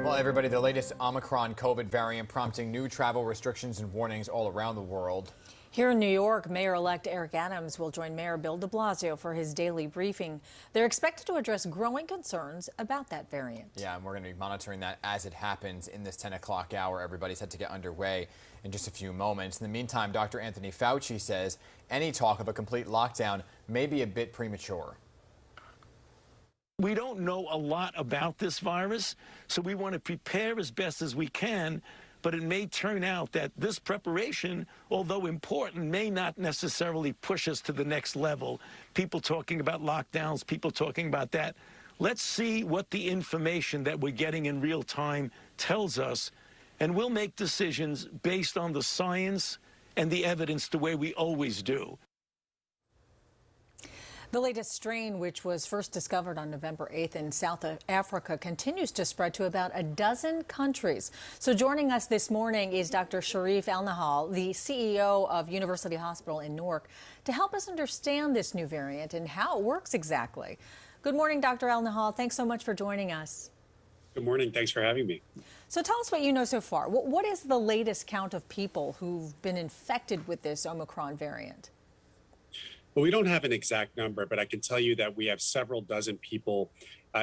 Well, everybody, the latest Omicron COVID variant prompting new travel restrictions and warnings all around the world. Here in New York, Mayor-elect Eric Adams will join Mayor Bill de Blasio for his daily briefing. They're expected to address growing concerns about that variant. Yeah, and we're going to be monitoring that as it happens in this 10 o'clock hour. Everybody's set to get underway in just a few moments. In the meantime, Dr. Anthony Fauci says any talk of a complete lockdown may be a bit premature. We don't know a lot about this virus, so we want to prepare as best as we can, but it may turn out that this preparation, although important, may not necessarily push us to the next level. People talking about lockdowns, people talking about that. Let's see what the information that we're getting in real time tells us, and we'll make decisions based on the science and the evidence the way we always do. The latest strain, which was first discovered on November 8th in South Africa, continues to spread to about a dozen countries. So joining us this morning is Dr. Shereef Elnahal, the CEO of University Hospital in Newark, to help us understand this new variant and how it works exactly. Good morning, Dr. Elnahal. Thanks so much for joining us. Good morning. Thanks for having me. So tell us what you know so far. What is the latest count of people who've been infected with this Omicron variant? Well, we don't have an exact number, but I can tell you that we have several dozen people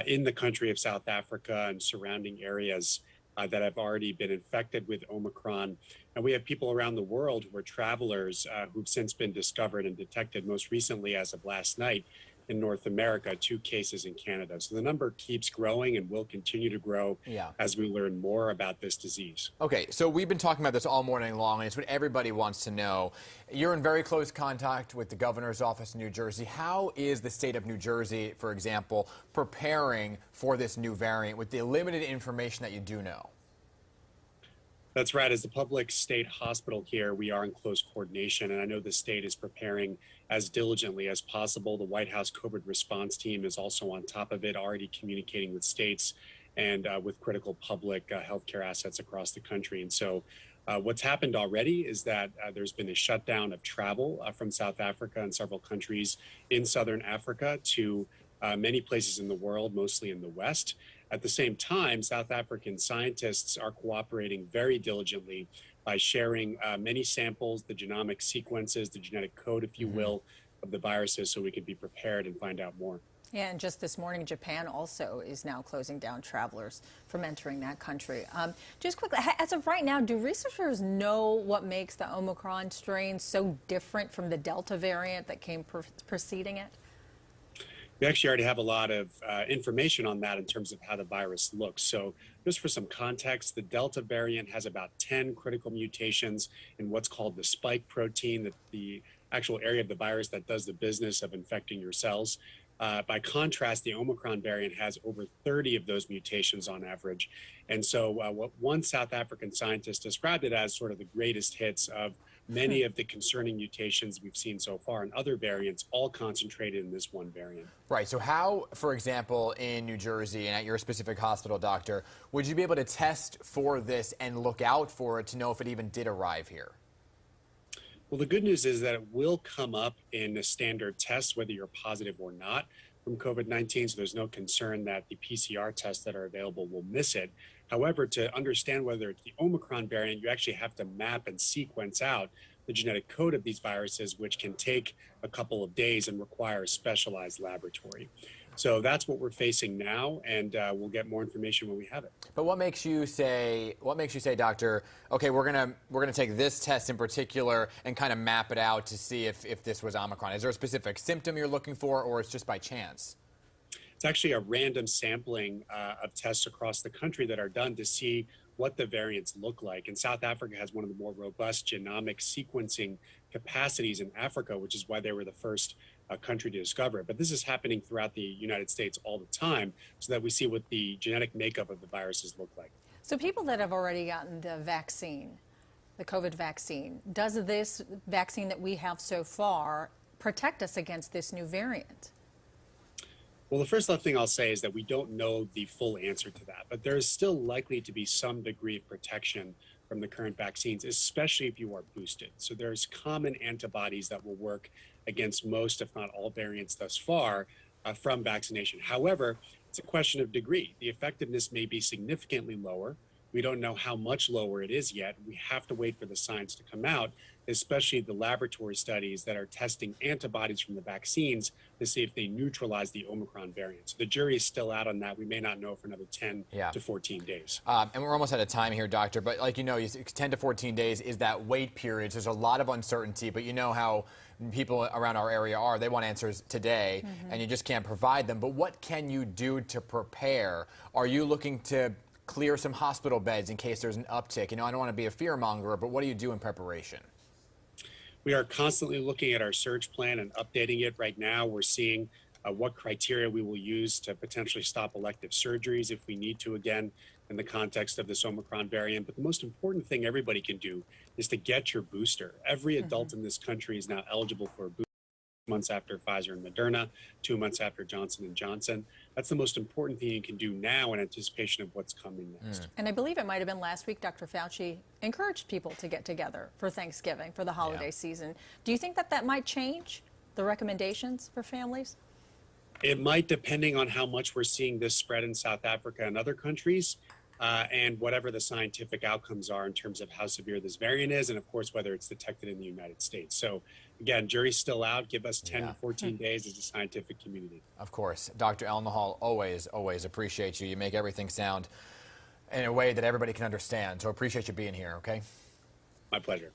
in the country of South Africa and surrounding areas that have already been infected with Omicron. And we have people around the world who are travelers who've since been discovered and detected, most recently as of last night in North America, 2 cases in Canada. So the number keeps growing and will continue to grow as we learn more about this disease. Okay, so we've been talking about this all morning long, and it's what everybody wants to know. You're in very close contact with the governor's office in New Jersey. How is the state of New Jersey, for example, preparing for this new variant with the limited information that you do know? That's right. As the public state hospital here, we are in close coordination, and I know the state is preparing as diligently as possible. The White House COVID response team is also on top of it, already communicating with states and with critical public healthcare assets across the country. And so what's happened already is that there's been a shutdown of travel from South Africa and several countries in Southern Africa to many places in the world, mostly in the West. At the same time, South African scientists are cooperating very diligently by sharing many samples, the genomic sequences, the genetic code, if you will, of the viruses, so we can be prepared and find out more. Yeah, and just this morning, Japan also is now closing down travelers from entering that country. Just quickly, as of right now, do researchers know what makes the Omicron strain so different from the Delta variant that came preceding it? We actually already have a lot of information on that in terms of how the virus looks. So just for some context, the Delta variant has about 10 critical mutations in what's called the spike protein, the actual area of the virus that does the business of infecting your cells. By contrast, the Omicron variant has over 30 of those mutations on average. And so what one South African scientist described it as sort of the greatest hits of many of the concerning mutations we've seen so far, and other variants all concentrated in this one variant. Right. So how, for example, in New Jersey and at your specific hospital, doctor, would you be able to test for this and look out for it to know if it even did arrive here? Well, the good news is that it will come up in a standard test, whether you're positive or not from COVID-19. So there's no concern that the PCR tests that are available will miss it. However, to understand whether it's the Omicron variant, you actually have to map and sequence out the genetic code of these viruses, which can take a couple of days and require a specialized laboratory. So that's what we're facing now, and we'll get more information when we have it. But what makes you say, doctor, okay, we're gonna take this test in particular and kind of map it out to see if this was Omicron? Is there a specific symptom you're looking for, or it's just by chance? It's actually a random sampling of tests across the country that are done to see what the variants look like. And South Africa has one of the more robust genomic sequencing capacities in Africa, which is why they were the first country to discover it. But this is happening throughout the United States all the time, so that we see what the genetic makeup of the viruses look like. So people that have already gotten the vaccine, the COVID vaccine, does this vaccine that we have so far protect us against this new variant? Well, the first thing I'll say is that we don't know the full answer to that, but there is still likely to be some degree of protection from the current vaccines, especially if you are boosted. So there's common antibodies that will work against most, if not all, variants thus far from vaccination. However, It's a question of degree. The effectiveness may be significantly lower. We don't know how much lower it is yet. We have to wait for the science to come out, especially the laboratory studies that are testing antibodies from the vaccines to see if they neutralize the Omicron variant. So the jury is still out on that. We may not know for another 10 to 14 days. And we're almost out of time here, doctor. But like 10 to 14 days is that wait period. So there's a lot of uncertainty, but you know how people around our area are. They want answers today, and you just can't provide them. But what can you do to prepare? Are you looking to clear some hospital beds in case there's an uptick? I don't want to be a fear monger, but what do you do in preparation? We are constantly looking at our surge plan and updating it. Right now, we're seeing what criteria we will use to potentially stop elective surgeries if we need to, again, in the context of this Omicron variant. But the most important thing everybody can do is to get your booster. Every adult in this country is now eligible for a booster. Months after Pfizer and Moderna, 2 months after Johnson & Johnson. That's the most important thing you can do now in anticipation of what's coming next. And I believe it might have been last week, Dr. Fauci encouraged people to get together for Thanksgiving, for the holiday season. Do you think that might change the recommendations for families? It might, depending on how much we're seeing this spread in South Africa and other countries, and whatever the scientific outcomes are in terms of how severe this variant is, and of course, whether it's detected in the United States. So again, jury's still out. Give us 10 to 14 days as a scientific community. Of course. Dr. Elnahal, always appreciate you. You make everything sound in a way that everybody can understand. So appreciate you being here, okay? My pleasure.